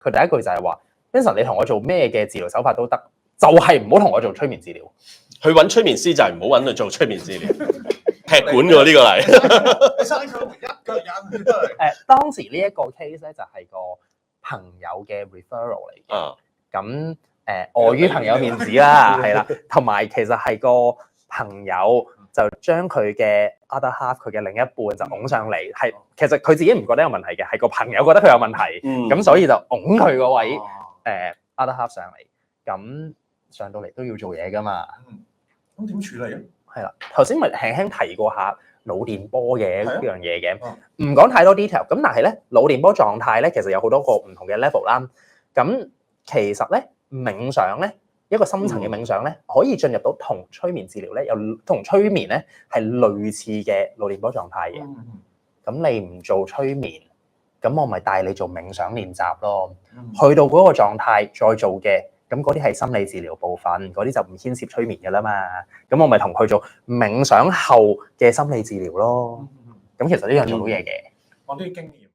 佢第一句就係話 Vincent 你同我做咩嘅治療手法都得，就係唔好同我做催眠治療。去揾催眠師就係唔好揾佢做催眠治療，踢館嘅喎呢個嚟。你生佢一腳印出嚟。當時呢一個 case 咧就係個朋友嘅 referral 嚟嘅。啊，咁礙於朋友面子啦，係啦，同埋其實係個朋友就將佢嘅 other half 佢嘅另一半就拱上嚟，係其實佢自己唔覺得有問題嘅，係個朋友覺得佢有問題，咁所以就拱佢個位other half 上嚟，咁上到嚟都要做嘢噶嘛。咁點處理啊？係啦，頭先咪輕輕提過下腦電波嘅呢樣嘢嘅，啊唔講太多 detail。咁但係咧，腦電波狀態咧，其實有好多個唔同嘅 level 啦。咁其實咧，冥想咧，一個深層嘅冥想咧，可以進入到同催眠治療咧，有同催眠咧係類似嘅腦電波狀態嘅。咁你唔做催眠，咁我咪帶你做冥想練習咯。去到嗰個狀態再做嘅。咁嗰啲係心理治療部分，嗰啲就唔牽涉催眠嘅啦嘛。咁我咪同佢做冥想後嘅心理治療咯。咁其實呢樣做到嘢嘅。我啲經驗。